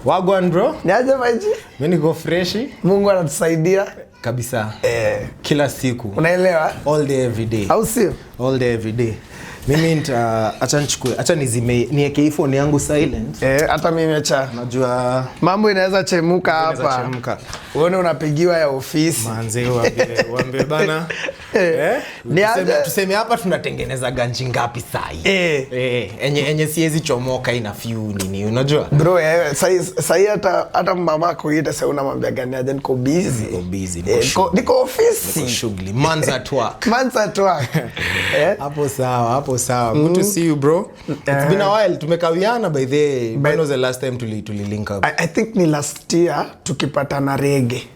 Wagwan bro. Niaje maji? Mimi niko freshi. Mungu anatusaidia Kabisa. Kila siku. Unaelewa? All day every day. Au sio? All day every day. Mimi acha nizime niweke phone yangu silent. Hata mimi acha. Najua mambo inaweza chemuka hapa. Uone unapigiwa ya ofisi. Manze waambie bana. Tuseme hapa tunatengeneza ganji ngapi sai? Enye siwezi chomoka ina few nini unajua? Bro, sai hata mama kuita sasa unamwambia gani aje niko busy. Niko ofisi. Niko shughuli. Man's at work. Man's at work. Hapo sawa. Good to see you bro. It's been a while. Tumekawiana by the when was the last time tuli link up? I think ni last year tukipatana Rege.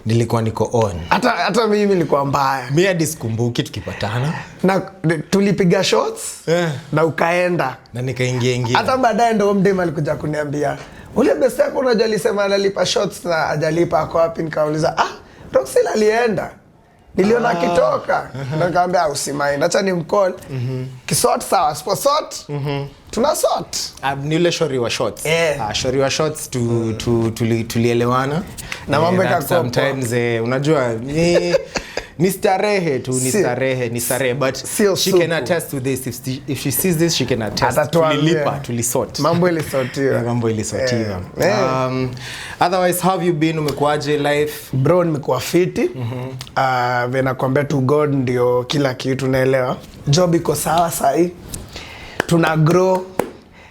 Nilikuwa niko on. Hata mimi nilikuwa mbaya. Mimi hadi sikumbuki tukipatana. Na tulipiga shots na ukaenda. Na nikaingia. Hata baadaye ndo mdema alikuja kuniambia, "Ule best yako unajua alisema analipa shots na hajalipa ako wapi?" Nikauliza, Roxil alienda. Niliona akitoka. Ndio nikamwambia usimaini. Acha nimcall. Kisort sawa, sipo sort. Tuna sort. Ni ule shori wa shots. Shori wa shots tulielewana. Na mambo yakakuwa sometimes unajua ni starehe tu, ni starehe but she can attest to this. If she sees this she can attest. Tulisort. Mambo ilisortiwa. Otherwise how have you been? Umekuaje life? Bro, nimekuwa fiti. Vena kwambia to God ndio kila kitu naelewa. Job iko sawa sahi. Tuna grow.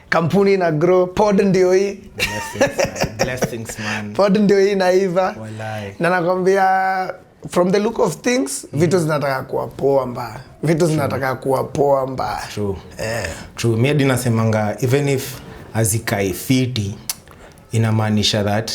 Kampuni ina grow. Pod ndio hii. Blessings man. Pod ndio hii naiva. Wallahi. Na nakwambia from the look of things, vitu zinataka kuwa poa mbaya. True. Mimi hadi nasemanga even if azikai fiti inamaanisha that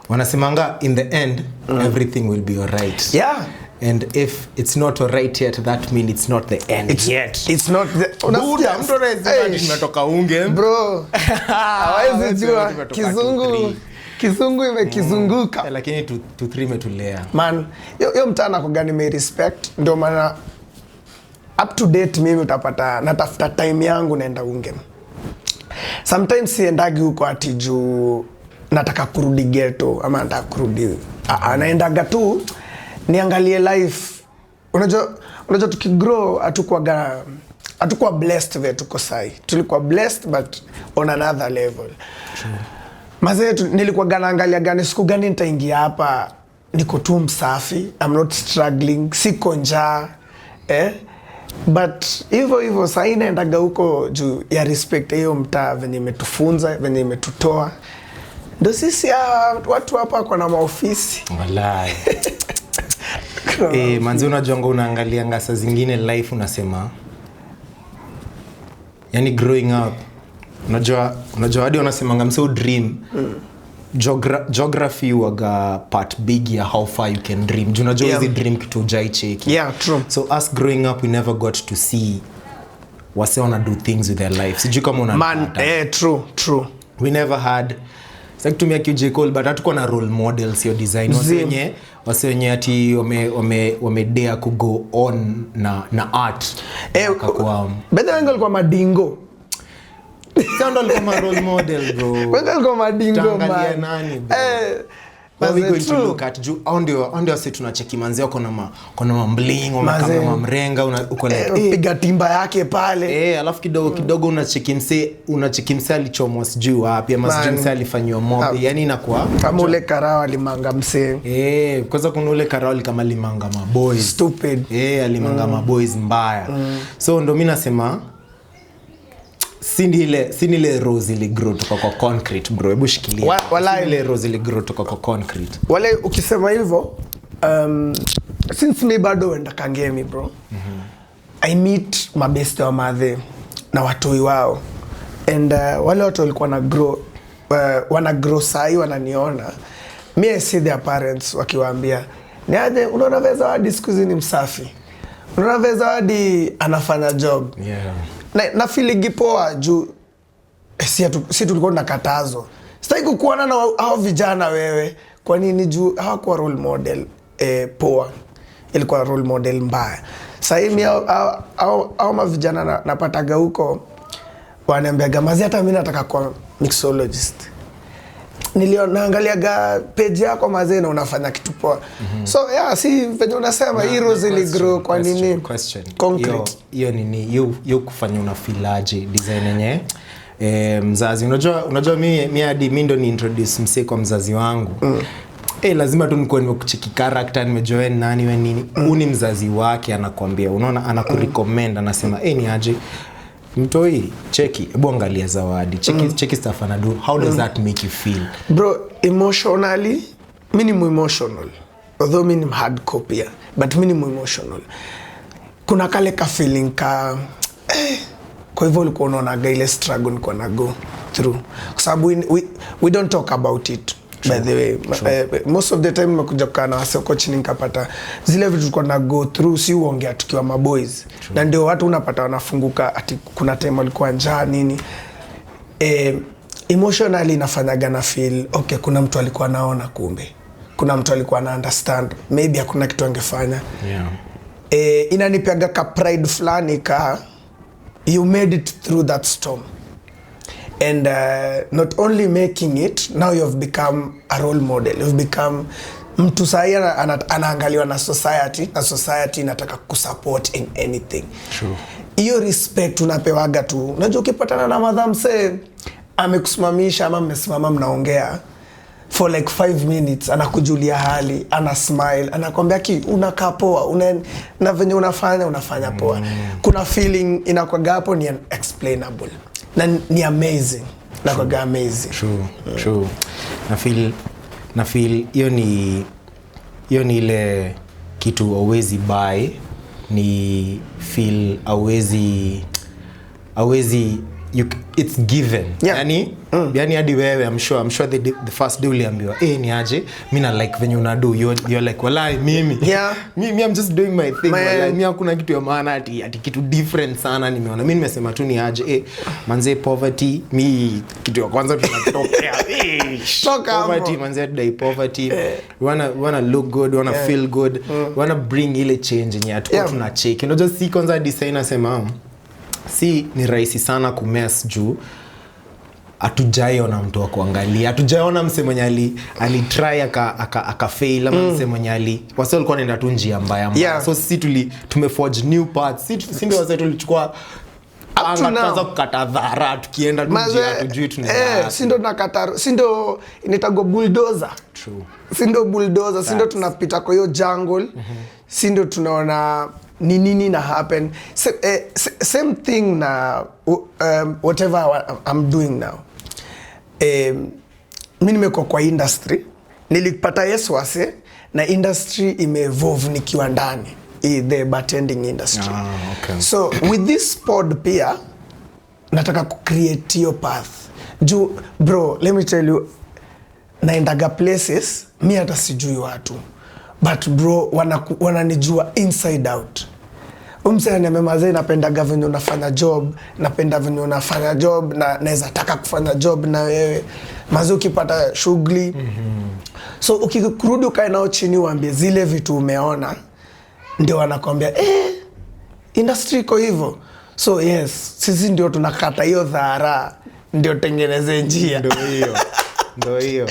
wanasemanga in the end everything will be alright. Yeah. And if it's not alright yet, that means it's not the end yet. It's not the... Unasikia mtu anasema tumetoka unge. Bro. Hawezi jua Kizungu imekizunguka. Lakini to 3 imetulea. Man, yo mtana kwa gani me respect. Ndio maana up to date mimi utapata natafuta time yangu naenda unge. Sometimes siendagi huko ati juu nataka kurudi ghetto ama nataka kurudi. Anaendaga tu niangalie life. Unajua tukigrow hatukuwa blessed vile tuko sai. Tulikuwa blessed but on another level. Mazee nilikuwa naangalia gani siku gani nitaingia hapa niko tu msafi, I'm not struggling, siko njaa. But hivyo sasa inaendaga huko juu ya respect hiyo mtaa venye imetufunza, venye imetutoa. Ndio sisi watu hapa kwa na maofisi. Wallahi. Manzi unajonga unaangalia ngasa zingine life unasema. Yani growing up unajua hadi unasemanga mseo dream. Geography waga part big ya how far you can dream. Unajua hizi dream kitu hujaicheki. Yeah, true. So us growing up we never got to see wase wana do things with their life. Sijui kama unanipata. Man, true. We never had like tumia QJ Cole but hatukuwa na role models yo design wase wenye ati wamedare ku go on na art. Bado wengi walikuwa madingo. Sound like role model bro. Wengi walikuwa madingo man. Nani bro? We going to look at ndio sisi tunacheki manzi wako na mambling kama mrenga uko na piga timba yake pale. Alafu kidogo unacheki mse alichomwa sijui wapi ama sijui mse alifanywa mob. Yani inakuwa kama ule karao alimanga mse. Kwanza kuna ule karao kama limanga maboys. Stupid. Alimanga maboys mbaya. So ndo mimi nasema Sini ile rose ili grow toka kwa concrete bro. Hebu shikilia. Sini ile rose ili grow toka kwa concrete. Wale ukisema hivyo since me bado wenda kangemi bro. I meet my best wa madhe na watoi wao. And wale watu walikuwa wana grow sai wananiona. Me I see their parents wakiwaambia, "Niaje unaona veza hadi siku hizi ni msafi. Unaona veza hadi anafanya job." Yeah. Na feeling poa juu si tulikuwa tunakatazwa. Sitaki kukuona na hao vijana wewe. Kwa nini juu hawakuwa role model poa. Ilikuwa role model mbaya. Sasa hivi au mavijana napataga huko wananiambia gamazi hata mimi nataka kuwa mixologist. naangaliaga page yako mazee na unafanya kitu poa. So yeah, si venye unasema heroes ili grow kwa nini? Concrete. Hiyo nini? Hiyo kufanya unafilaje design yenye mzazi. Unajua mimi hadi mimi ndo ni introduce msee kwa mzazi wangu. Lazima tu nikuwe nimekucheki character, nimejua nani wewe nini. Uni mzazi wake anakuambia, unaona, anakurecommend, anasema ni aje mtoi, cheki, hebu angalia zawadi, cheki stuff anadu. How does that make you feel? Bro, emotionally, mimi ni emotional. Although mimi ni hardcore pia, but mimi ni emotional. Kuna kale ka feeling ka kwa hivyo ulikuwa unaona ile struggle nilikuwa na go through. Kwa sababu we don't talk about it. By the way, most of the time nimekuja kukaa na wase huko chini nikapata zile vitu tulikuwa na go through, si uongea tukiwa maboys. Na ndio watu unapata wanafunguka ati kuna time walikuwa njaa nini. Emotionally inafanyaga na feel okay, kuna mtu alikuwa anaona, kumbe kuna mtu alikuwa ana understand, maybe hakuna kitu angefanya. Inanipiaga ka pride fulani ka you made it through that storm. And not only making it, now you have become a role model. You've become mtu sahi anaangaliwa na society inataka kusupport in anything. True. Hiyo respect unapewaga tu. Unajua ukipatana na madam say amekusimamisha ama mmesimama mnaongea for like 5 minutes, anakujulia hali, ana smile, anakwambia unakaa poa, na venye unafanya poa. Kuna feeling inakuwa hapo ni unexplainable. Na ni amazing. Nakuwa amazing. True. Na feel hiyo ni ile kitu always buy, ni feel always it's given. Yeah. Yani hadi wewe I'm sure the first day uliambiwa ni aje mimi na like venye unadu, you're like wallahi mimi I'm just doing my thing. Wallahi mimi hakuna kitu ya maana ati kitu different sana nimeona. Mimi nimesema tu ni aje manze poverty, mi kitu ya kwanza tunatokea poverty manze, die poverty. Wanna look good, wanna feel good, wanna bring ile change yenye tunacheki. Unajua si kwanza designer sema si ni rahisi sana kumess juu hatujaiona mtu wa kuangalia, hatujaiona mse mwenye alitry aka fail, ama mse mwenye wase walikuwa wanaenda tu njia mbaya. So sisi tumeforge new paths. Si ndio wase tulichukua tuanza kukata dhara tukienda njia tujui tunaenda. Si ndio tunakata, si ndio inatago bulldozer. True. Si ndio bulldozer, si ndio tunapita kwa hiyo jungle. Si ndio tunaona nini na happen. Same thing na whatever I'm doing now. Mimi nimekuwa kwa industry, nilipata wase na industry imeevolve nikiwa ndani, the bartending industry. Okay. So with this pod pia nataka ku create your path. Bro, let me tell you, naendaga places mimi hata sijui watu, but bro wananijua inside out. Umsema nimemaze napendaga venye unafanya job, napenda venye unafanya job, na naweza taka kufanya job na wewe. Maze ukipata shughuli. So ukikurudi ukae nao chini uambie zile vitu umeona, ndio wanakuambia industry iko hivyo. So yes, sisi ndio tunakata hiyo dhara, ndio tengeneze njia. Ndio hiyo.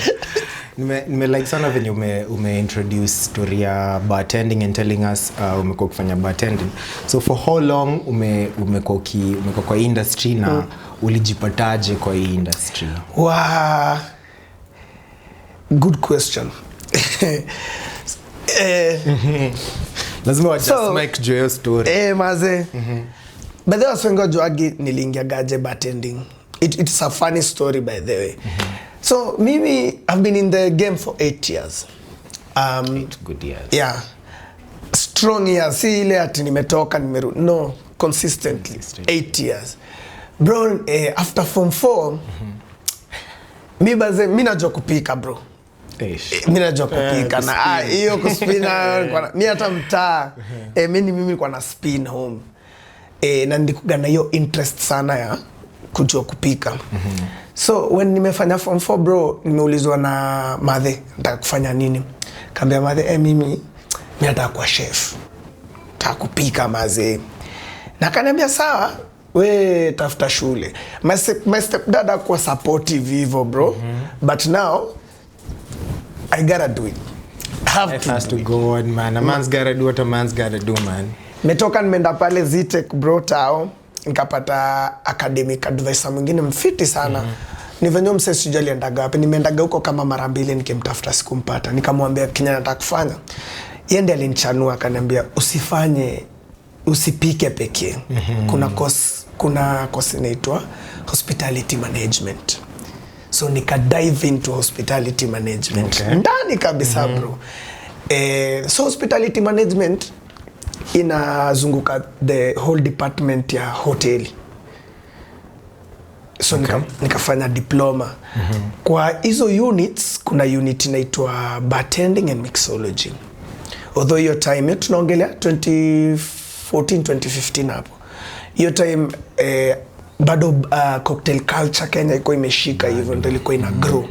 Nime like sana venye ume introduce story ya bartending and telling us umekuwa kufanya bartending. So for how long umekuwa kwa industry na ulijipataje kwa hii industry? Wow. Good question. Lazima wa just make joy story. Maze. By the way, swengo joagi niliingia gaje bartending. It's a funny story by the way. So mimi I've been in the game for 8 years. 8 good years. Yeah. Strong years. Si ile ati nimetoka nimerudi. No, consistently. 8 years. Bro, after form 4, mimi najua kupika bro. Mimi najua kupika na hiyo kuspina mimi hata mtaa. Mimi nilikuwa na spin home. Na ndikuga na hiyo interest sana ya kujua kupika. So when nimefanya form 4 bro, nimeulizwa na madhe nataka kufanya nini. Kaambia madhe mimi nataka kuwa chef. Nataka kupika maze. Na akaniambia sawa, we tafuta shule. My stepdad akuwa supportive hivyo bro. But now I gotta do it. Life has to go on, man. A man's gotta do what a man's gotta do, man. Metoka nimeenda pale Zitech bro tao, nikapata academic advisor mwingine mfiti sana. Ni venye msee sijui aliendaga wapi. Nimeendaga huko kama mara 2 nikimtafuta sikumpata. Nikamwambia Kenya nataka kufanya. Yeye ndiye alinichanua akaniambia usipike pekee. Kuna course inaitwa hospitality management. So nika dive into hospitality management. Okay. Ndani kabisa bro. So hospitality management inazunguka the whole department ya hoteli. So nikafanya diploma. Kwa hizo units kuna unit inaitwa bartending and mixology. Although hiyo time tunaongelea 2014 2015 hapo. Hiyo time bado cocktail culture Kenya iko imeshika hivyo ndio ilikuwa ina grow.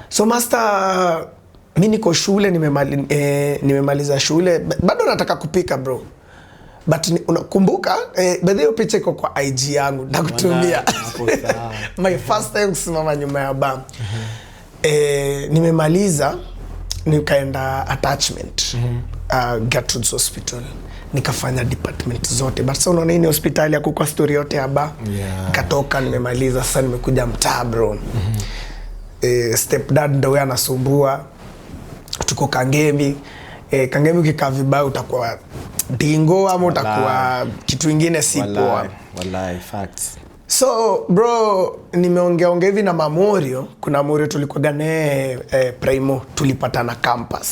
So master mimi niko shule nimemaliza shule bado nataka kupika bro. But unakumbuka baadhi ya picha iko kwa IG yangu na kutumia my first time kusimama nyuma ya bar. Nimemaliza nikaenda attachment Gertrude's Hospital nikafanya department zote, but sasa unaona ni hospitali ya kwa story yote ya bar. Nikatoka nimemaliza, sasa nimekuja mtaa bro. Stepdad ndio anasumbua, tuko Kangemi. Kangemi ukikaa vibaya utakuwa dingo ama utakuwa kitu kingine si poa. Wallahi facts. So bro nimeongea hivi na Mamorio, kuna Mamorio tulikuwa naye primo tulipatana campus.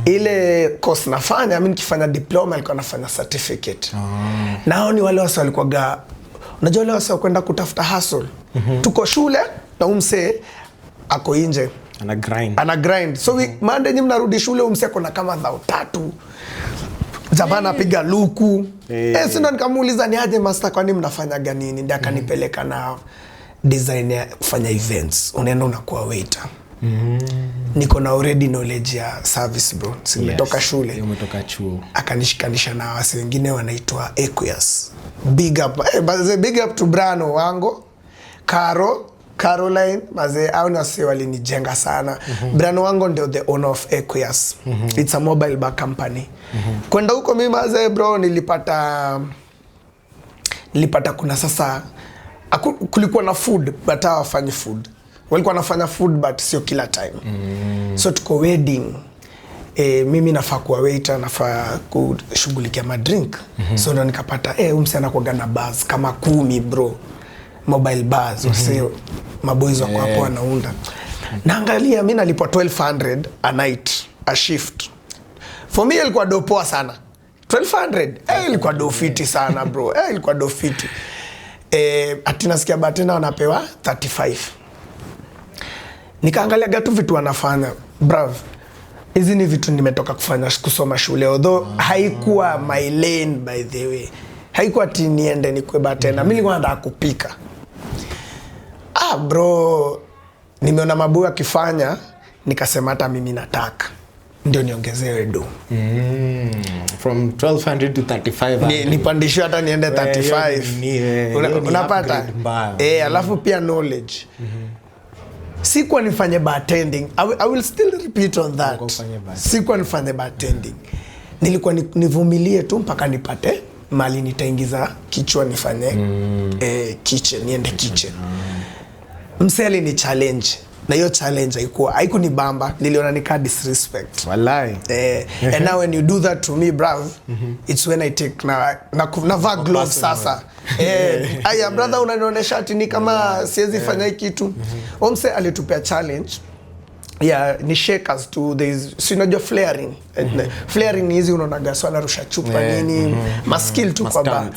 Ile course nafanya mimi nikifanya diploma alikuwa nafanya certificate. Nao ni wale wasa walikuwa unajua wale wasa kwenda kutafuta hustle. Tuko shule na umse ako nje ana grind. So Monday nyinyi mnarudi shule umse kuna kama 3 Zabana piga luku. Sio nikamuuliza ni aje master kwani mnafanyaga nini? Ndio akanipeleka na design ya kufanya events. Unaenda unakuwa waiter. Niko na already knowledge ya service bro. Nimetoka shule. Umetoka chuo. Akanishikanisha na wase wengine wanaitwa Equias. Big up to Brano wango. Caroline maze au na sio walinijenga sana. Brano wango ndio the owner of Equias. It's a mobile bar company. Kwenda huko mimi maze bro nilipata kuna sasa kulikuwa na food but hawafanyi food. Walikuwa wanafanya food but sio kila time. So tuko wedding. Mimi nafaa kuwa waiter, nafaa kushughulikia madrink. So ndo nikapata umsiana kwa gana bars kama 10 bro. Mobile bars wasio maboys wako hapo wanaunda. Naangalia mimi nalipwa 1200 a night a shift. For me ilikuwa dopoa sana. 1200 ilikuwa dofiti sana bro. Ilikuwa dofiti. Ati nasikia batena wanapewa 35. Nikaangalia gatu vitu wanafanya. Bravo. Hizi ni vitu nimetoka kufanya kusoma shule. Although haikuwa my lane by the way. Haikuwa ati niende nikwe batena. Mimi nilikuwa nataka kupika. Bro, nimeona mabu akifanya nikasema hata mimi nataka. Ndio niongezewe do. From 1200 to 3500. Nipandishwe hata niende 35. Unapata? Alafu pia knowledge. Sikuwa nifanye bartending. I will still repeat on that. Sikuwa nifanye bartending. Nilikuwa nivumilie tu mpaka nipate mali nitaingiza kichwa nifanye kitchen, niende kitchen. Mseli ni challenge. Na hiyo challenge haikunibamba, niliona nika disrespect. Wallahi. And now when you do that to me, bruv, it's when I take na gloves sasa. Aya brother unanionyesha ati ni kama siwezi fanya kitu. Omse alitupea challenge. Ni shakers to si unajua flaring. Flaring ni hizi unaonaga sana rusha chupa nini, maskill tu kwa bar.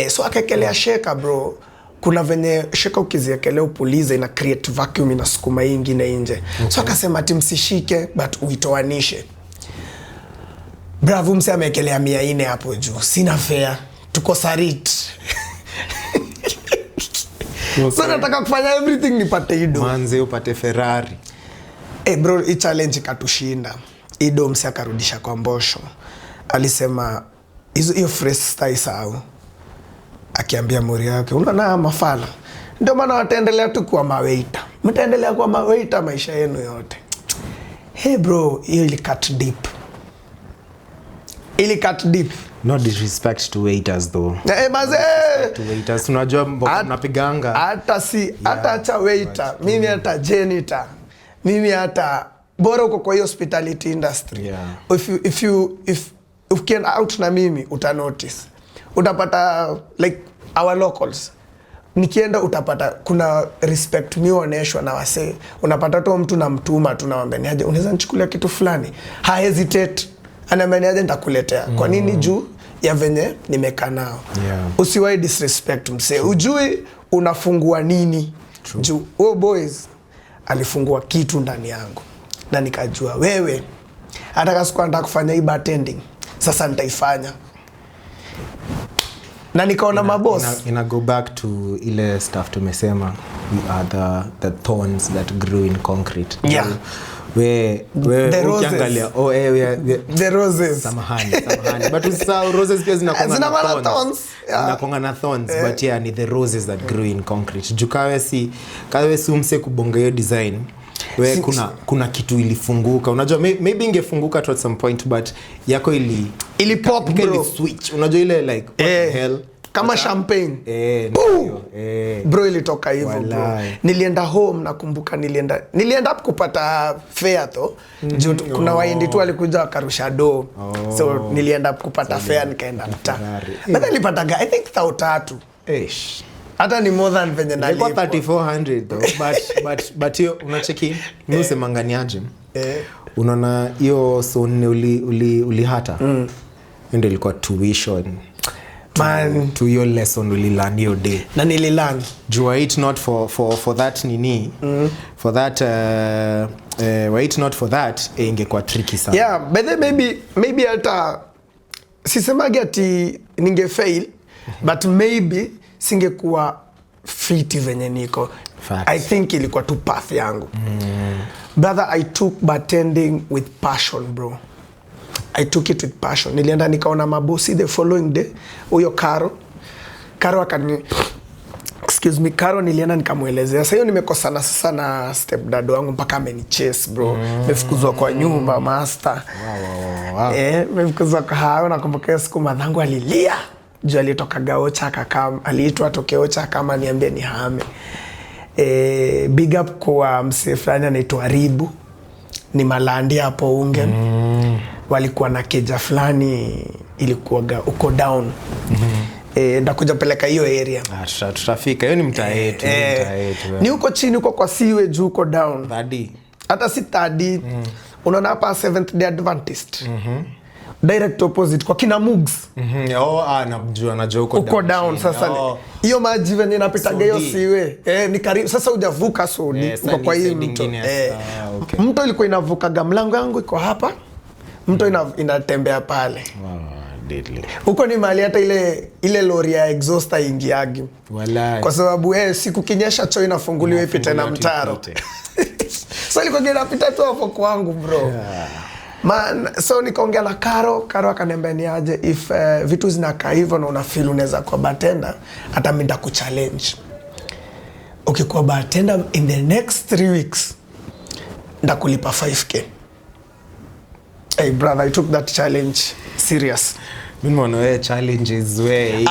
So akakelea shaker bro. Kuna venye shaka ukiziekelea upuliza ina create vacuum inasukuma hii nyingine nje. So akasema ati msishike but uitoanishe. Bravo mse amekelea 400 hapo juu. Sina fare. Tuko Sarit. So nataka kufanya everything nipate ido. Manze upate Ferrari. Bro, hii challenge katushinda. Ido mse akarudisha kwa mbosho. Alisema hiyo fresh style sawa. akiambia muri yake unaona mafala ndio maana wataendelea tu kuwa mawaiter, mtaendelea kuwa mawaiter maisha yenu yote. Hey bro, hiyo ili cut deep. No disrespect to waiters though. Baze to waiters unajua mnapiganga hata acha waiter, mimi hata janitor, mimi hata bora uko kwa hospitality industry. If can out na mimi uta notice, utapata like our locals, nikienda utapata kuna respect mionyeshwa na wase. Unapata tu mtu na mtuma tunamwambia niaje unaweza nichukulia kitu fulani, ha hesitate anamwambia niaje nitakuletea. Kwa nini? Juu ya venye nimekaa nao. Usiwahi disrespect mse, ujui unafungua nini. True. Juu boys alifungua kitu ndani yangu na nikajua wewe hata kama sikuwa nataka kufanya hii bartending sasa nitaifanya, na nikaona maboss ina go back to ile stuff tumesema, we are the thorns that grew in concrete. We ukiangalia the roses samahani but usisahau roses pia zinakuwa na thorns but ni the roses that grew in concrete. Jukawe si umse kubonga hiyo design we kuna kitu ilifunguka, unajua maybe ingefunguka at some point but yako ili pop bro, switch, unajua ile like what the hell kama champagne bro ilitoka hivyo bro. Nilienda home, nakumbuka nilienda kupata fare to juu kuna waindi tu walikuja wakarusha do so nilienda kupata fare nikaenda mta but nilipata I think 3,000 hata ni more than venye nalipo 3,400 though but hiyo unacheki mimi usemanganiaje unaona hiyo so ulihata ndio ilikuwa tuition man to your lesson ulilearn your day na nililearn were it not for that nini for that were it not for that ingekuwa tricky sana. But then maybe hata sisemagi ati ningefail but maybe singekuwa fit venye niko. I think ilikuwa tu path yangu. Brother, I took bartending with passion bro. I took it with passion. Nilienda nikaona mabosi the following day. Huyo Karo akani Karo nilienda nikamuelezea. Sasa hiyo nimekosana sasa na stepdad wangu mpaka amenichase bro. Nimefukuzwa kwa nyumba master. Wow. Nimefukuzwa kwa hao, nakumbuka siku madhangu alilia. Juu alitoka Gaocha akakam, aliitwa toke Ocha kama niambie ni hame. Big up kwa msee fulani anaitwa Ribu. Ni Malandi hapo Ungen. Walikuwa na keja fulani ilikuwa uko down. Ndakuja peleka hiyo area. Tutafika. Hiyo ni mtaa yetu, ni huko chini huko kwa siwe juu uko down. Third. Hata si third. Unaona hapa Seventh Day Adventist. Direct opposite kwa kina Mugs. Najua uko down sasa. Hiyo maji venye inapitaga hiyo siwe. Ni karibu sasa hujavuka sodi uko kwa hii mto. Mto ilikuwa inavukaga, mlango yangu iko hapa. Mto inatembea pale. Huko ni mahali hata ile lori ya exhauster ingiagi. Kwa sababu siku kinyesha choo inafunguliwa ipite na mtaro. So ilikuwa inapita tu hapo kwangu bro. Man, so nikaongea na Karo akaniambia ni aje if vitu zinakaa hivyo na una feel unaweza kuwa bartender, hata mimi ndakuchallenge. Ukikuwa bartender in the next 3 weeks ndakulipa 5k. Hey brother, I took that challenge serious. Mimi naona challenges way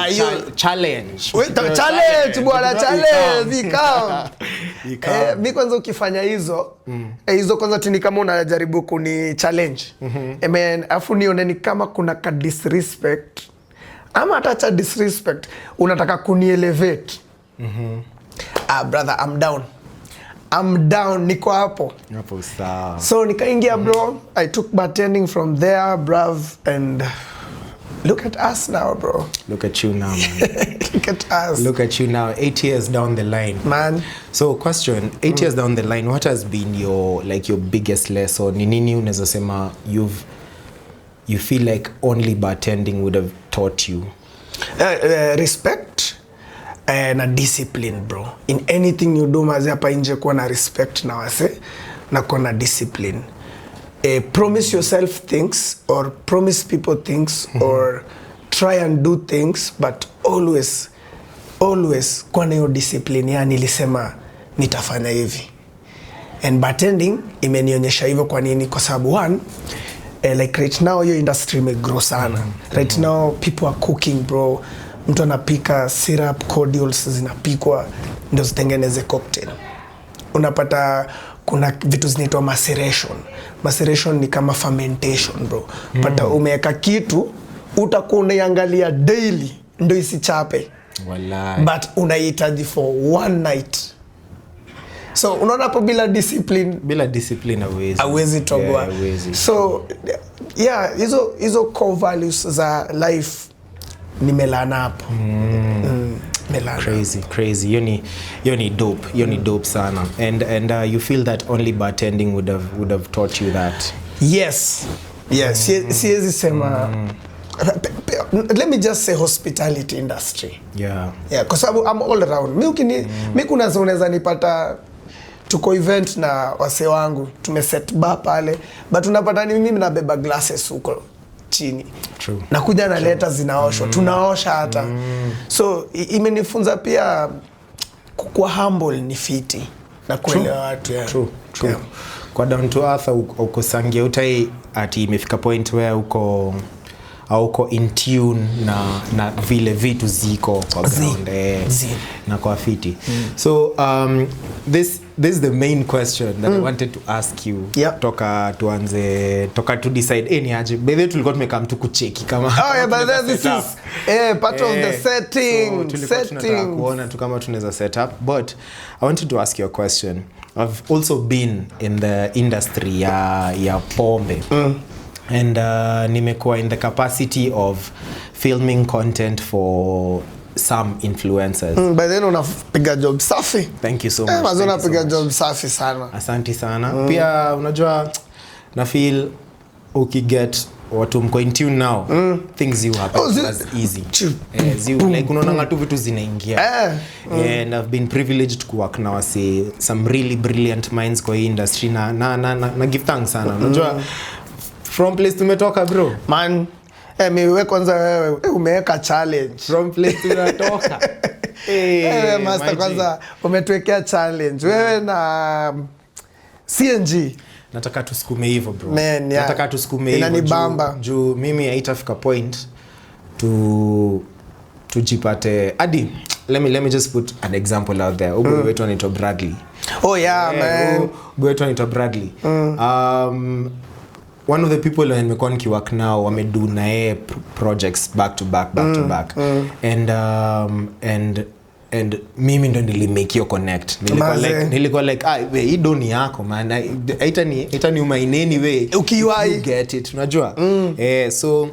challenge. Wait, challenge bwana, challenge come. Mimi kwanza ukifanya hizo hizo kwanza tini kama unajaribu kuni challenge. Afu nione ni kama kuna ka disrespect. Ama hata disrespect unataka kuni elevate. Brother, I'm down, niko hapo sawa. So nikaingia bro, I took bartending from there bruv, and look at us now bro. Look at you now man. Look at you now 8 years down the line man. So question, 8 years down the line, what has been your biggest lesson? Ni nini unaweza sema you feel like only bartending would have taught you? Respect na discipline bro. In anything you do mazi hapa nje kuwa na respect na wase na kuwa na discipline. Promise yourself things or promise people things or try and do things, but always always kwa na hiyo discipline, yani nilisema nitafanya hivi. And bartending imenionyesha hivyo. Kwa nini? Kwa sababu one, like right now your industry imegrow sana. Right now people are cooking bro. Mtu anapika syrup, cordials zinapikwa ndio zitengeneze cocktail. Unapata kuna vitu zinaitwa maceration. Maceration ni kama fermentation bro. Pata umeweka kitu utakuwa unaiangalia daily ndio isichape. Wallahi. But unahitaji for one night. So unaona hapo bila discipline hauwezi toboa. So yeah, hizo core values za life nimelana hapo. Crazy. You ni dope sana. And you feel that only bartending would have taught you that? Yes. Siwezi sema let me just say hospitality industry. Yeah, kwa sababu I'm all around. Mimi kuna unaweza nipata tuko event na wase wangu tumeset bar pale, but unapata ni mimi nabeba glasses huko chini. True. Nakuja na leta zinaoshwa. Tunaosha hata. So imenifunza pia kwa humble ni fiti na kuelewa watu. True. Yeah. Kwa down to earth uko sangia utai ati imefika point where uko in tune na vile vitu ziko kwa ground na kwa fiti. So this is the main question that I wanted to ask you. Toka to decide ni aje. By the way tulikuwa tumekam tu kucheki kama but this is part of the setting. Tunataka kuona tu kama tunaweza set up, but I wanted to ask you a question. I've also been in the industry ya pombe. And nimekuwa in the capacity of filming content for some influencers. By then unapiga job safi. Thank you so much. Mazona piga job safi sana. Asante sana. Pia unajua na feel ukiget watu mko in tune now, things you happen as easy. Like unaona ngatu vitu zinaingia. And I've been privileged to work na some really brilliant minds kwa hii industry na give thanks sana. Unajua from place tumetoka bro. Man, wewe kwanza wewe umeweka challenge. From place tunatoka. Master kwanza umetuwekea challenge. Wewe na CNG. Nataka tusukume hivyo bro. Nataka tusukume hivyo. Inanibamba. Juu mimi haitafika point tujipate hadi let me just put an example out there. Ubu wetu anaitwa Bradley. Oh yeah, man. Ubu wetu anaitwa Bradley. One of the people nimekuwa nikiwork now wamedo na projects back to back. And mimi ndo nilimake hiyo connect. Nilikuwa like hii doni yako man. Haitani umaineni we. Ukiwai get it. Unajua? So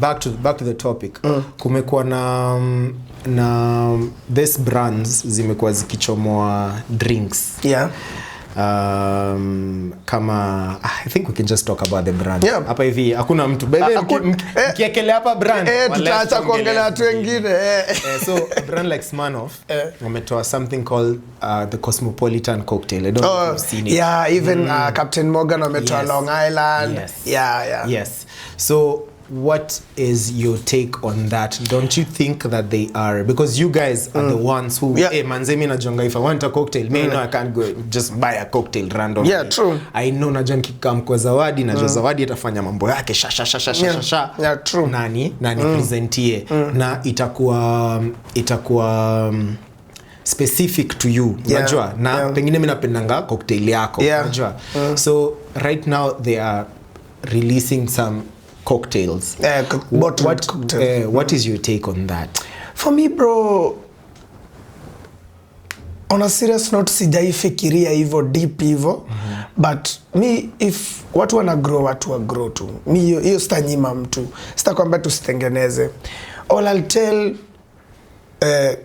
back to the topic. Kumekuwa na these brands zimekuwa zikichomoa drinks. Kama I think we can just talk about the brand. Hapa hivi hakuna mtu mkiekelea hapa brand tutaacha kuongelea watu wengine. So a brand like Smirnoff wametoa something called the Cosmopolitan cocktail. I don't know if you've seen it. Even Captain Morgan wametoa Long Island. Yes. So what is your take on that? Don't you think that they are, because you guys are the ones who manze mimi najonga, if I want a cocktail me I can't go just buy a cocktail randomly. True. I know najua nikikam kwa Zawadi na Zawadi atafanya mambo yake sha true. nani presentie na itakuwa specific to you. Unajua na pengine mimi napendanga cocktail yako. Unajua so right now they are releasing some cocktails. What is your take on that? For me bro, on a serious note sijaifikiria hivyo deep hivyo. But me, if watu wana grow tu. Mi hiyo sitanyima mtu. Sitakwambia tusitengeneze. All I'll tell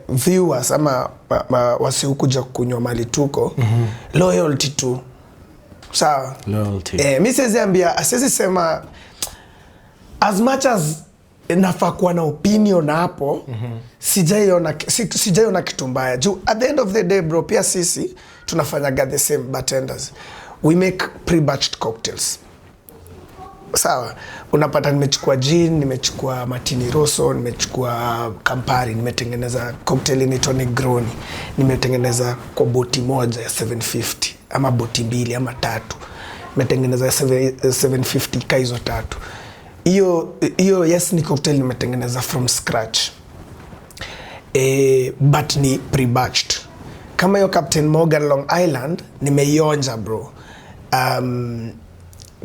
viewers ama wasiukuja kunywa mali tuko, loyalty tu. Sawa? Loyalty. Mi siwezi sema as much as nafaa kuwa na opinion hapo, sijaiona kitu mbaya. Juu at the end of the day bro, pia sisi tunafanyaga the same bartenders. We make pre-batched cocktails. sawa, unapata nimechukua gin, nimechukua martini rosso, nimechukua Campari, nimetengeneza cocktail inaitwa Negroni, nimetengeneza kwa boti moja ya 750 ama boti mbili ama tatu, nimetengeneza 750 kaizo tatu. Hiyo yes, ni cocktail nimetengeneza from scratch, but ni pre-batched. Kama hiyo Captain Morgan Long Island nimeionja bro.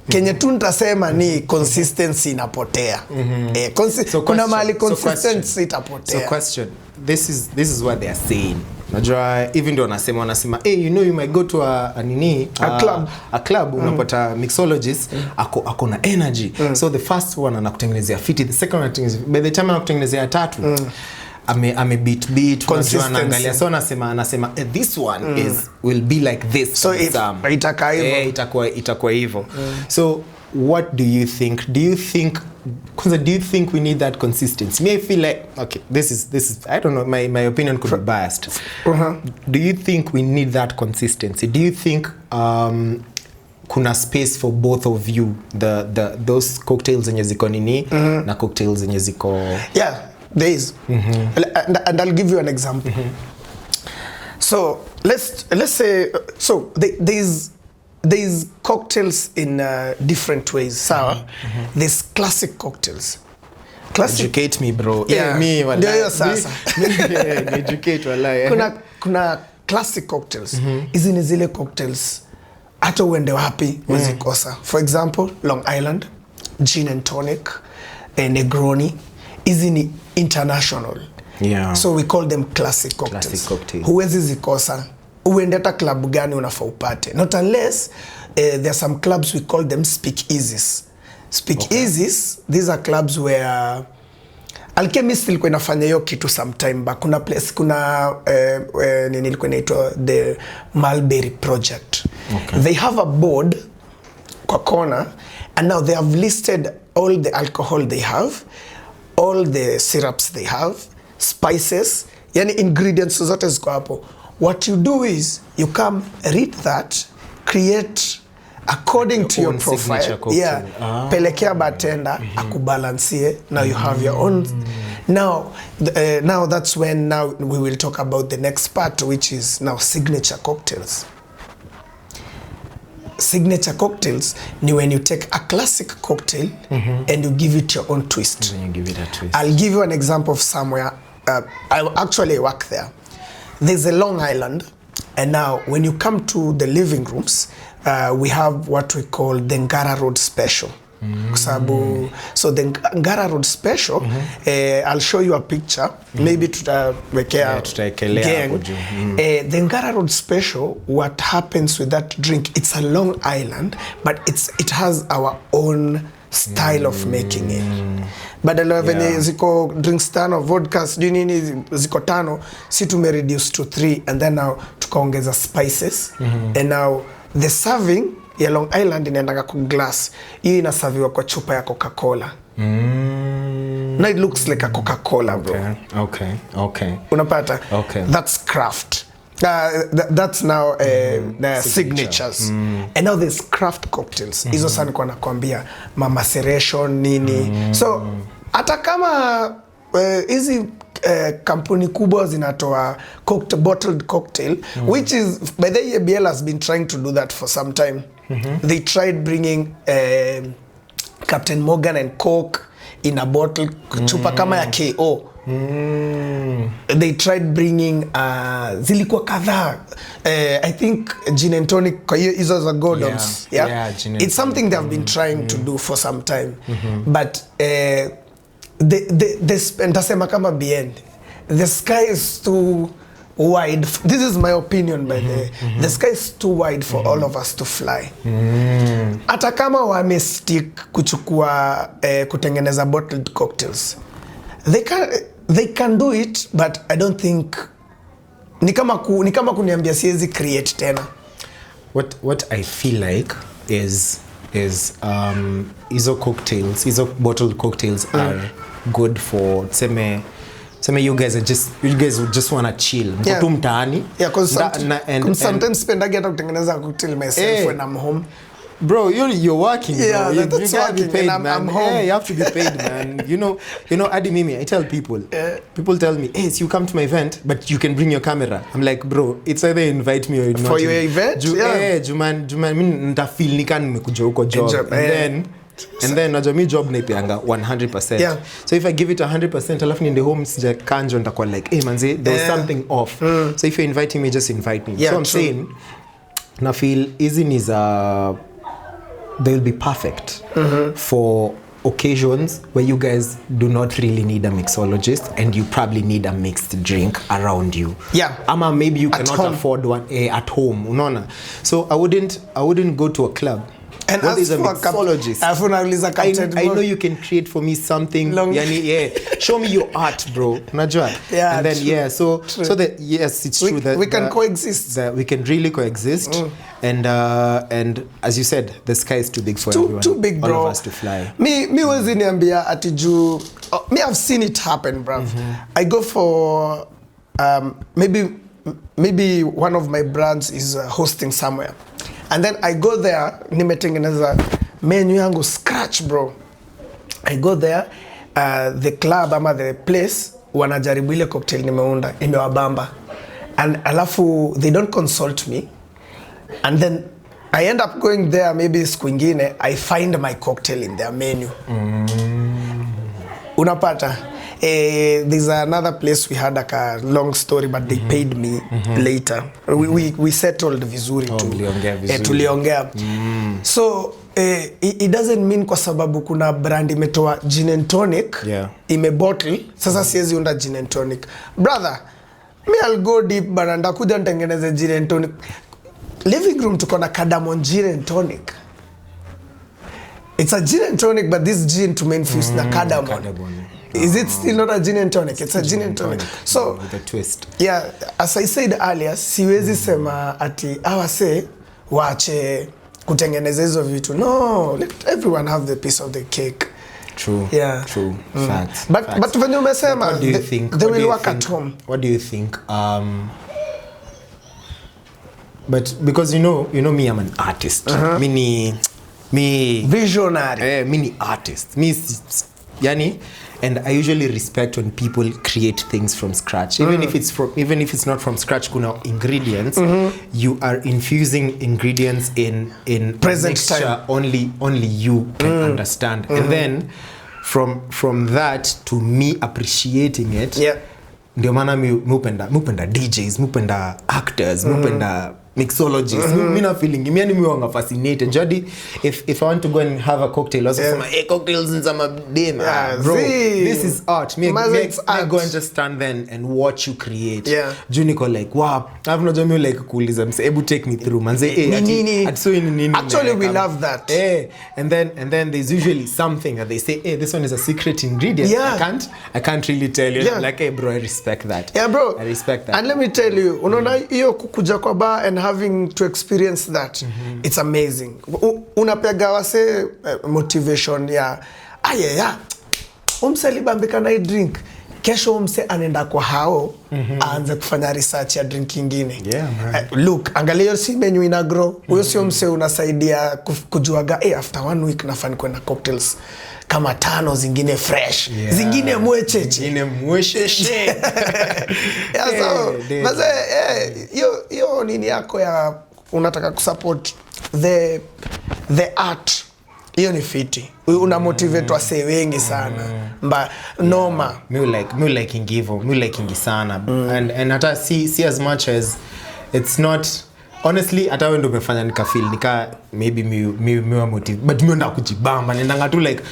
Kenye tu nitasema ni consistency inapotea. Kuna mahali consistency itapotea. So question, this is what they are saying. Najua even ndio wanasema hey, you know, you might go to a club unapata mixologist ako na energy. So the first one anakutengenezea fiti, the second one by the time anakutengenezea tatu ame beat unajua anaangalia, so anasema this one will be like this, so itakuwa hivyo. So what do you think? Do you think we need that consistency? Me, I feel like, okay, this is I don't know, my opinion could be biased. Do you think we need that consistency? Do you think kuna space for both of you, those cocktails zenye ziko nini na cocktails zenye ziko there is. And I'll give you an example. So let's say, so there's cocktails in different ways. Sawa. There's classic cocktails. Educate me bro. Me wallahi. Sasa. Educate wallahi. Kuna classic cocktails. Hizi ni zile cocktails hata uende wapi wazikosa. For example, Long Island, gin and tonic, Negroni. Hizi ni international. So we call them classic cocktails. Huwezi zikosa. Uende hata club gani unafaa upate. Not unless there are some clubs we call them speakeasies. Speakeasies, these are clubs where Alchemist ilikuwa inafanya hiyo kitu sometime back. Kuna place, kuna nini ilikuwa inaitwa the Mulberry Project. They have a board kwa corner, and now they have listed all the alcohol they have, all the syrups they have, spices, yani ingredients zote ziko hapo. What you do is you come, read that, create according to your profile. Pelekea bartender akubalancie. Now you have your own. Now that's when now we will talk about the next part, which is now signature cocktails. Signature cocktails ni when you take a classic cocktail and you give it your own twist. And you give it a twist. I'll give you an example of somewhere. I actually work there. There's a Long Island, and now when you come to the living rooms, we have what we call the Ngara Road Special. So the Ngara Road Special, I'll show you a picture. Maybe tutawekea gang. The Ngara Road Special, what happens with that drink, it's a Long Island, but it has our own style of making it. Badala venye ziko drinks tano, vodkas, nini ziko tano, si tume reduce to 3, and then now tukaongeza spices, and now the serving ya Long Island inaendaga kwa glass. Hii inasaviwa kwa chupa ya Coca-Cola. Now it looks like a Coca-Cola, bro. Okay. Unapata? That's craft. That's now the signatures. And now there's craft cocktails. Hizo sana kwa nakwambia maceration nini. So hata kama hizi kampuni kubwa zinatoa bottled cocktail, which is by the ABL has been trying to do that for some time. They tried bringing Captain Morgan and Coke in a bottle, chupa kama ya KO. They tried bringing zilikuwa kadhaa. I think gin and tonic kwa hizo za Gordons. It's something they have been trying to do for some time. But ntasema kama BN, the sky is too wide. This is my opinion, by the way. The sky is too wide for all of us to fly. Hata kama wamestick kuchukua kutengeneza bottled cocktails, they can do it, but I don't think ni kama kuniambia siwezi create tena. What I feel like is hizo cocktails, hizo bottled cocktails are good for seme you guys just wanna chill. Mtu mtaani. Sometimes spendagi hata kutengeneza cocktail myself when I'm home. bro, you're working, yeah, bro. You that's gotta be working, paid, and I'm man. home. Yeah, you have to be paid, man. You know, Adi Mimi, I tell people, people tell me, hey, so you come to my event, but you can bring your camera. I'm like, bro, it's either invite me or not. For your event? Yeah. Juman, mimi nitafeel nika nimekuja huko job. And then najua mi job naipeanga 100%. Yeah. So if I give it 100%, alafu niende home sija kanjo nitakuwa like, hey manze, there was something off. So if you're inviting me, just invite me. Yeah, so I'm saying, na feel easy is they'll be perfect for occasions where you guys do not really need a mixologist and you probably need a mixed drink around you. Yeah. Ama maybe you At cannot home. afford one at home. Unaona? So I wouldn't go to a club. And what is a for mixologist? I know you can create for me something. Yani, show me your art, bro. Unajua? Yeah, and then true. so that yes, it's true that we can coexist. That we can really coexist. And as you said, the sky is too big for everyone. Too big, bro. All of us to fly. Me wezi niambia ati juu. Me I've seen it happen, bro. I go for maybe one of my brands is hosting somewhere. And then I go there, nimetengeneza menu yangu scratch, bro. I go there, the club ama the place wanajaribu ile cocktail nimeunda, imewabamba. And alafu they don't consult me. And then I end up going there maybe siku ingine, I find my cocktail in their menu. Unapata? There's another place we had like a long story, but they paid me later. We settled vizuri tu. Tuliongea. So it doesn't mean kwa sababu kuna brand imetoa gin and tonic, imebottle, sasa siwezi unda gin and tonic. Brother, me I'll go deep, but ndakuja nitengeneze gin and tonic. Living room tuko na cardamom gin and tonic. It's a gin and tonic, but this gin tumeinfuse na cardamom. Is it still not a gin and tonic? It's a gin and tonic. So with a twist. Yeah, as I said earlier, siwezi sema ati awase wache kutengeneza hizo vitu. No, let everyone have the piece of the cake. True. Yeah. True. Facts. But when you umesema, what do you think? They will work at home. What do you think? But because you know me, I'm an artist. Me visionary. Me artist. Me yani. And I usually respect when people create things from scratch, even if it's not from scratch. Kuna ingredients, you are infusing ingredients in present time. Only you can understand, and then from that to me appreciating it. Yeah. Ndio maana mupenda DJs, mupenda actors, mupenda mixologists. Mina feeling yani miwanga fascinated. Jadi if I want to go and have a cocktail, I was say, hey, cocktails in some day, man. Bro, this is art. Me go and just stand there and watch you create. Yeah. Juniko like, wow, I've not done like kuuliza mse, ebu take me through. Man say, hey, actually we love that. Hey, and then there's usually something that they say, hey, this one is a secret ingredient. Yeah. I can't really tell you. Yeah. Like, hey, bro, I respect that. Yeah, bro. I respect that. And let me tell you, unaona hiyo kukuja kwa bar and having to experience that, it's amazing. Unapiga wase motivation ya umse libambika na drink, kesho umse anenda kwa hao aanze kufanya research ya drink ingine. Look, angalia si menu ina grow. Huyo sio umse unasaidia kujuaga after 1 week nafani kwenda cocktails kama 5 zingine fresh, zingine mwecheche. Yo nini yako ya unataka kusupport the art, hiyo ni fiti. Una motivate wase wengi sana. Noma. Me like ingivo, me like ingi sana. And hata see as much as it's not honestly hata wewe ndio umefanya nikafeel nika maybe me motive, but me ndo kujibamba nenda tu like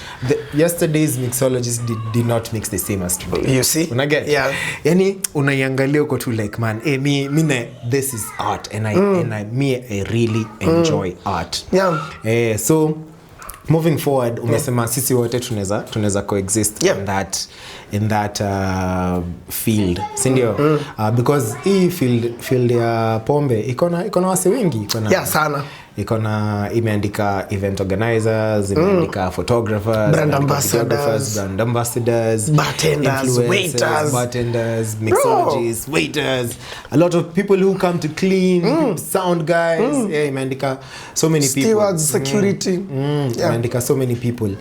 yesterday's mixologist did not mix the same as today. You see? Unaget? Yeah. Yani unaiangalia uko tu like, man, me this is art and I really enjoy art. Yeah. So moving forward, umesema sisi wote tunaweza coexist in that field, si ndio? Because hii field ya pombe iko na wase wengi, sana. iko na imeandika event organizers, imeandika photographers, brand ambassadors, bartenders, mixologists, waiters, a lot of people who come to clean, sound guys, imeandika so many people, stewards, security, imeandika so many people.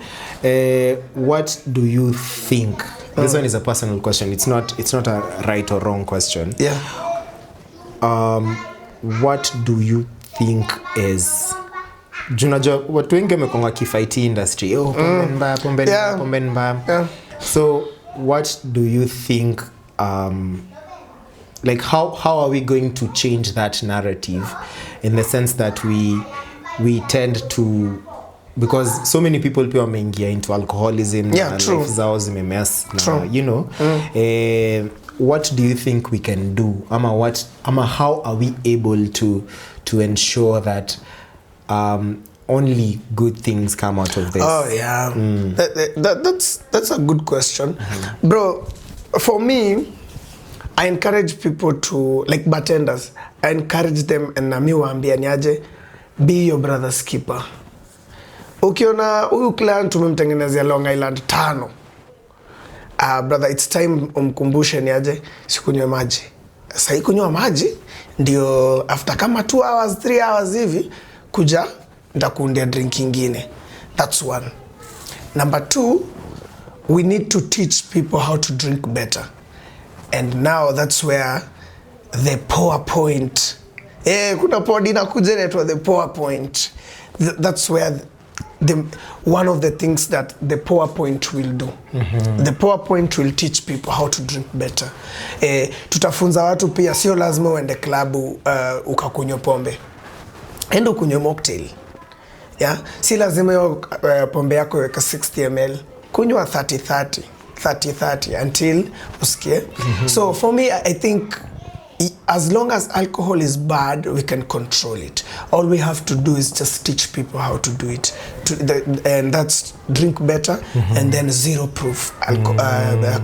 What do you think? This one is a personal question. It's not a right or wrong question. Yeah. What do you think is junajua watu wengi wamekonga kifight industry pombe mbaya. So what do you think like how are we going to change that narrative in the sense that we tend to, because so many people pia wameingia into alcoholism, life zao zimemess na, you know, what do you think we can do ama how are we able to ensure that only good things come out of this? Oh yeah. That's a good question. Bro, for me, I encourage people to, like bartenders, I encourage them and nami waambia niaje, be your brother's keeper. Ukiona huyu client tumemtengenezea Long Island 5, brother, it's time umkumbushe niaje sikunywe maji. Sasa kunywa maji ndio after kama 2 hours 3 hours hivi kuja nitakuundia drink nyingine. That's one. Number 2, we need to teach people how to drink better. And now that's where the PowerPoint, kuna pod inakuja inaitwa the PowerPoint. That's where one of the things that the PowerPoint will do. The PowerPoint will teach people how to drink better. Tutafunza watu pia sio lazima uende club ukakunywa pombe. Enda ukunywe mocktail. Yeah? Si lazima hiyo pombe yako weka 60 ml. Kunywa 30 until usikie. So for me, I think as long as alcohol is bad, we can control it. All we have to do is just teach people how to do it, and that's drink better, and then zero proof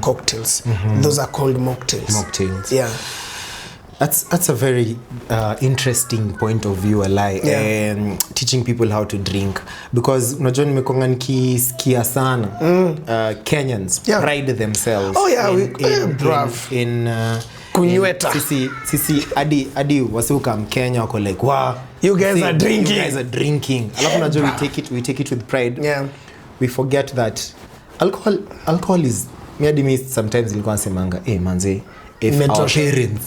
cocktails. Those are called mocktails. Yeah. That's a very interesting point of view, teaching people how to drink, because unajua nimekonga nikisikia sana Kenyans pride themselves in kunyweta. Sisi adi wasiuka Mkenya wako like wow, you guys are drinking. Alafu unajua we take it with pride. Yeah. We forget that alcohol is me sometimes ilikuwa nasemanga manze, if our parents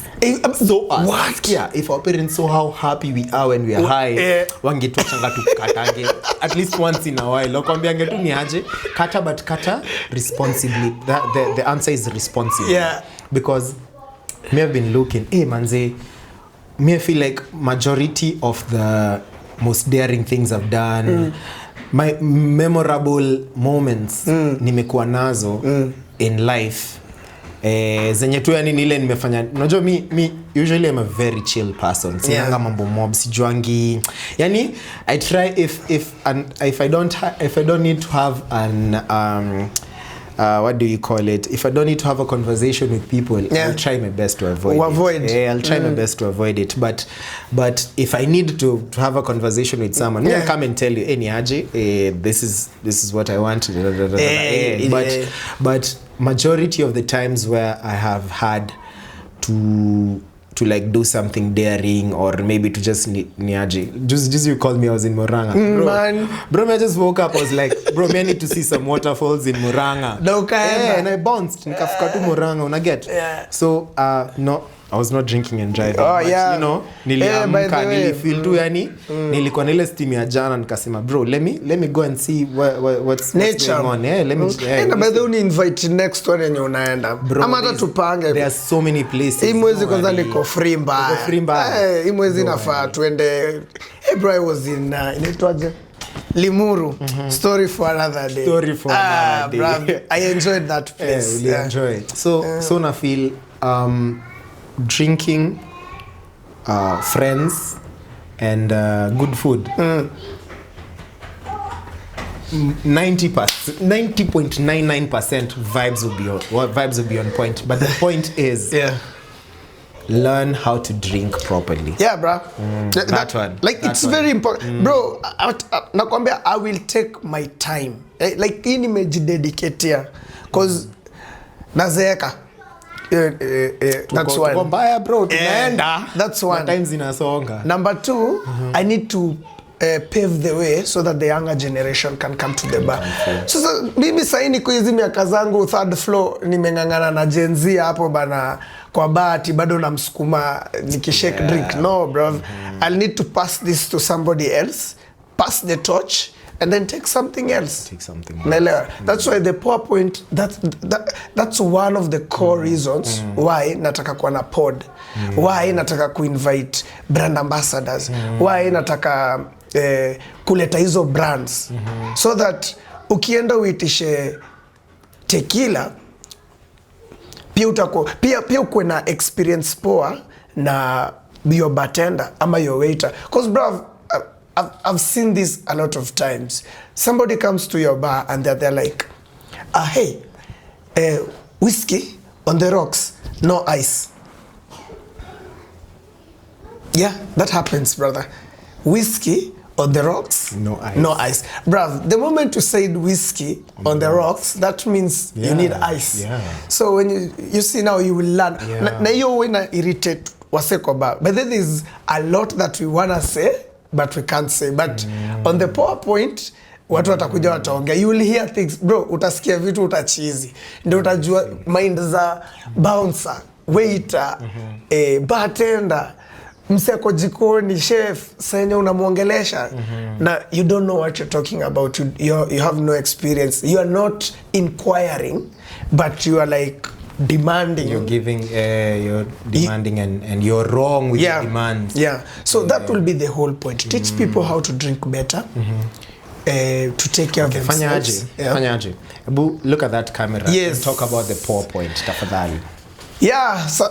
if our parents saw how happy we are when we are high, wangetuachanga tukatange at least once in a while. Wakwambiange tu ni aje kata, but kata responsibly. The answer is responsible. Yeah. Because me have been looking, manze, me I feel like majority of the most daring things I've done, my memorable moments nimekuwa nazo in life, zenye tu yani nile nimefanya. Unajua me usually I'm a very chill person. Sinanga mambo mob, sijuangi. Yani I try if I don't need to have an what do you call it? If I don't need to have a conversation with people, I'll try my best to avoid it. I'll try my best to avoid it. But if I need to have a conversation with someone, I'll come and tell you, Niaje, this is what I want. But majority of the times where I have had to like do something daring, or maybe to just niaje. Just you called me, I was in Muranga. Bro, I just woke up, I was like, bro, I need to see some waterfalls in Muranga. And I bounced. Nikafika tu Muranga, unaget. So no, I was not drinking and driving. You know, niliamka, nilifeel tu yani, nilikuwa na ile steam ya jana, nikasema bro, let me go and see what's going on. Let me and by the way, invite next one yenye unaenda. Ama hata tupange. There are so many places. Hii mwezi kwanza niko free mbaya. Hii mwezi nafaa tuende. Bro, I was in inaitwaje? Limuru. Story for another day. Bro, I enjoyed that place. Really enjoy it. So na feel drinking, friends, and good food. 90.99% vibes will be on point. But the point is, learn how to drink properly. Yeah, bro. That one. Like, that it's one. very important. Bro, nakwambia, I will take my time. Like, hii nimejidedicatea. Because, nazeeka. That's one. Mbaya bro, tunaenda. That's one. Times inasonga. Number 2, I need to pave the way so that the younger generation can come to the bar. Sasa mimi sasa niko hizi miaka zangu 3rd floor, nimengangana na Gen Z hapo bana kwa bahati bado namsukuma nikishake drink. No bro, I'll need to pass this to somebody else, pass the torch and then take something else. That's why the PowerPoint, that's one of the core reasons why nataka kuwa na pod, why nataka kuinvite brand ambassadors, why nataka kuleta hizo brands, so that ukienda uitishe tequila pia ukwe na experience poa na your bartender ama your waiter. Because bro, I've seen this a lot of times. Somebody comes to your bar and they're like, hey, whiskey on the rocks, no ice. Yeah, that happens, brother. Whiskey on the rocks, no ice. No ice. Bruv, the moment you said whiskey on the rocks, that means you need ice. Yeah. So when you see now, you will learn. Na hiyo wena irritate wase kwa bar. But there is a lot that we wanna say, but we can't say. But on the PowerPoint, watu watakuja wataongea. You will hear things. Bro, utasikia vitu utachizi. Ndio utajua mind za bouncer, waiter, bartender, mseko jikoni, chef, senye unamuongelesha. Na you don't know what you're talking about. You have no experience. You are not inquiring, but you are like demanding. You're giving, you're demanding and you're wrong with your demands. Yeah. So that will be the whole point. Teach people how to drink better. To take care of themselves. Fanyaje. Look at that camera. Yes. And talk about the PowerPoint. Tafadhali. Yeah. So,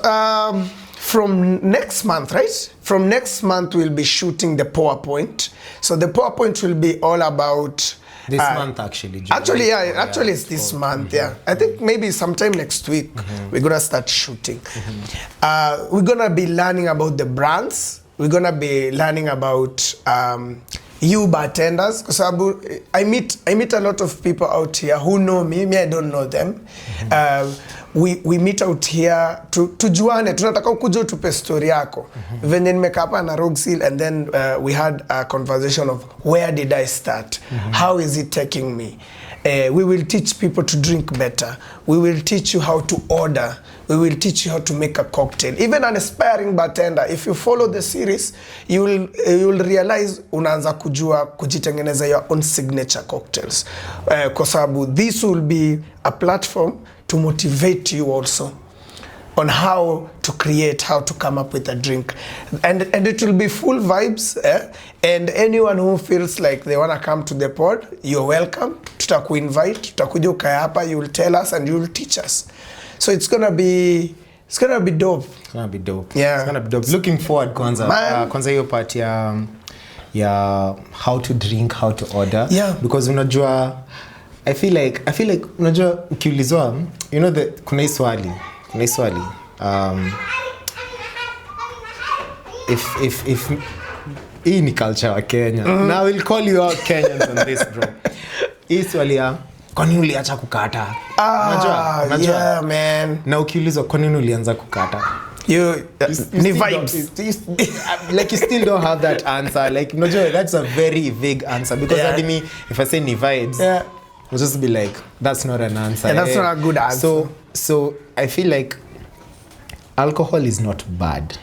from next month, right? From next month, we'll be shooting the PowerPoint. So the PowerPoint will be all about... This month, actually. July. Actually, Actually, it's this month, yeah. I think maybe sometime next week, we're going to start shooting. We're going to be learning about the brands. We're going to be learning about you bartenders. Because I meet a lot of people out here who know me. I don't know them. We meet out here tujuane, tunataka ukuja utupe story yako. Venye nimekaa hapa na Rogues Hill, and then we had a conversation of where did I start? How is it taking me? We will teach people to drink better. We will teach you how to order. We will teach you how to make a cocktail. Even an aspiring bartender, if you follow the series, you will realize unaanza kujua kujitengeneza your own signature cocktails. Kwa sababu this will be a platform to motivate you also on how to create, how to come up with a drink. And it will be full vibes. And anyone who feels like they want to come to the pod, you're welcome. Tutakuinvite, tutakuja ukaya hapa, you will tell us and you will teach us. So it's gonna be dope. It's gonna be dope. Yeah. It's gonna be dope. Looking forward kwanza hiyo part ya how to drink, how to order. Yeah. Because unajua I feel like unajua ukiulizwa, you know, kuna hii swali if hii ni culture wa Kenya. Now I will call you out Kenyans on this, bro. Hii swali ya kwa nini uliacha kukata? Unajua? Yeah, man. Na ukiulizwa kwa nini ulianza kukata? You vibes. Like you still don't have that answer. Like unajua, that's a very vague answer because me, if I say ni vibes, I'll just be like, that's not an answer. Yeah, that's not a good answer. So I feel like alcohol is not bad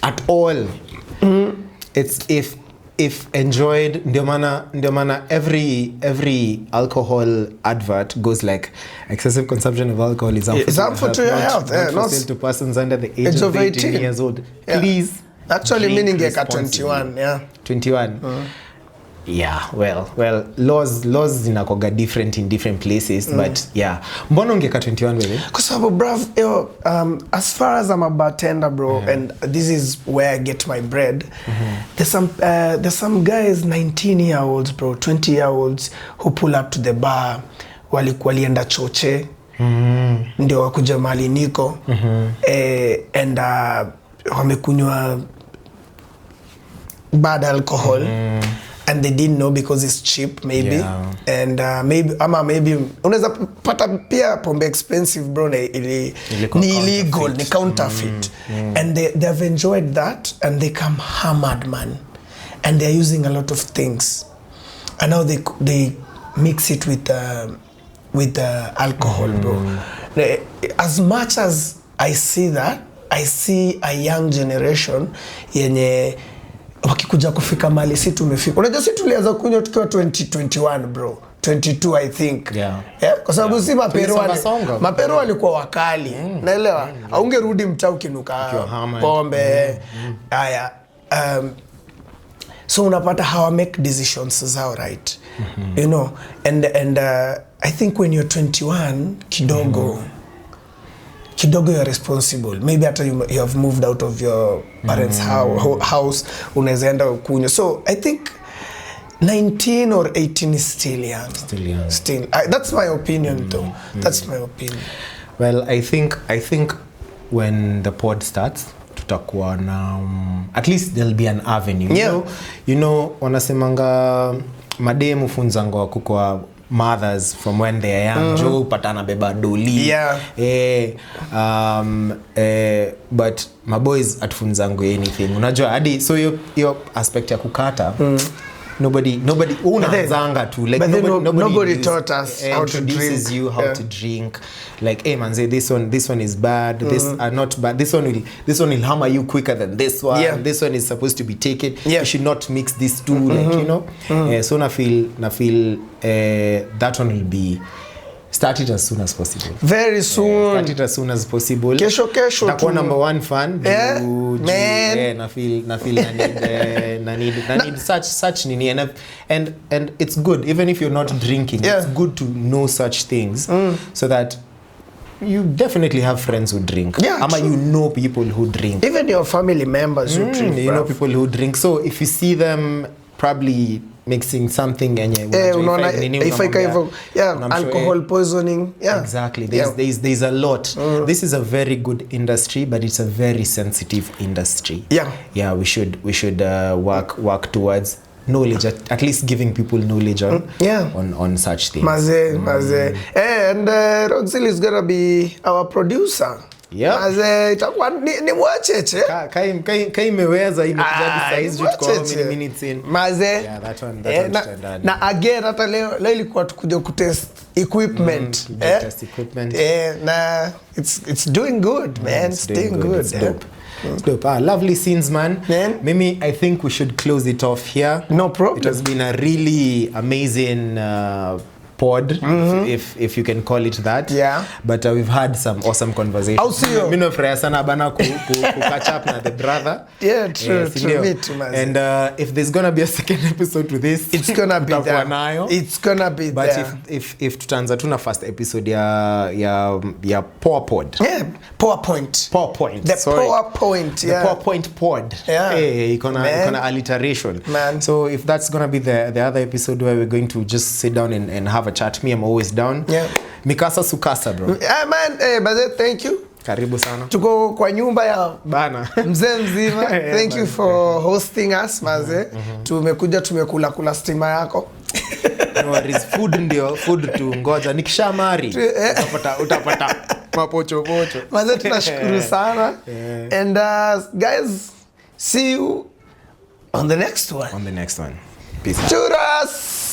at all. It's if enjoyed. Ndio maana every alcohol advert goes like excessive consumption of alcohol is harmful to your health. Not for sale to persons under the age of 18 years old. Please. Actually meaning like 21, 21. Yeah, well, laws zinakoga different in different places, but yeah. Mbona ungeka 21 baby? Kwa sababu bruv, as far as I'm a bartender, bro, and this is where I get my bread. There's some guys 19-year-olds, bro, 20-year-olds who pull up to the bar walienda choche. ndio wakuja mali niko and wamekunywa bad alcohol and they didn't know because it's cheap maybe and maybe unaweza pata pia pombe expensive bro ni illegal, ni counterfeit and they have enjoyed that and they come hammered, man, and they're using a lot of things and now they mix it with alcohol, bro. As much as I see that, I see a young generation yenye wakikuja kufika mali si tumefika. Unajua si tulianza kunywa tukiwa 2021 bro. 22 I think. Kwa sababu si mapero walikuwa wakali. Naelewa. Haungerudi mtaa ukinuka pombe. Haya. So unapata how make decisions zao, right? You know, and I think when you're 21 kidogo you're responsible. Maybe after you have moved out of your parents' house, unaweza enda kunywa. So I think 19 or 18 is still young. Still. That's my opinion though. That's my opinion. Well, I think when the pod starts, tutakuwa na at least there'll be an avenue. You know wanasemanga mademu funzanga kukua mothers from when they are young. Joe patana beba doli. But my boys atufunzangu anything. Unajua hadi so your aspect ya kukata nobody unazanga tu, like nobody taught us how to drink. You how to drink, like hey man, say this one is bad, this are not bad, this one will hammer you quicker than this one, this one is supposed to be taken, you should not mix these two, like you know. So na feel that one will be start it as soon as possible. Very soon. Start it as soon as possible. Kesho. Takuwa number one fan. Man. Na feel na need such nini, and it's good even if you're not drinking. It's good to know such things so that you definitely have friends who drink. Ama you know people who drink. Even your family members who drink. You know people who drink. So if you see them probably mixing something and alcohol poisoning, exactly, there's a lot. This is a very good industry, but it's a very sensitive industry. We should work towards knowledge, at least giving people knowledge on such things. Maze. And Roxil is gonna be our producer. Maze itakuwa ni mwacheche. Kai imeweza imekuja size tuko minutes in. Maze. That one. Na again hata leo ilikuwa tukuja kutest equipment. Test equipment. Na it's doing good, man. It's doing good. It's dope. It's dope. Lovely scenes, man. Mimi, I think we should close it off here. No problem. It has been a really amazing pod, if you can call it that. But we've had some awesome conversations. I'll see you. Mimi nafurahi sana bana ku catch up na the brother. True. Me too, man. And if there's gonna be a second episode to this, it's gonna be there. It's gonna be but there. But if tutaanza tuna first episode ya PowerPod. PowerPoint. The Sorry. PowerPoint. The PowerPoint pod. Ikona alliteration. Man. So if that's gonna be the other episode where we're going to just sit down and have a chat, me, I'm always down. Mikasa sukasa, bro. Man, Baze, thank you. Karibu sana. Tuko kwa nyumba ya bana mzee mzima. Thank you for hosting us, Baze. Tumekuja tumekula stima yako. No worries. Food tu ngoja nikishamari utapata mapocho. Baze, tunashukuru sana. And guys, see you on the next one. Peace out. Churras.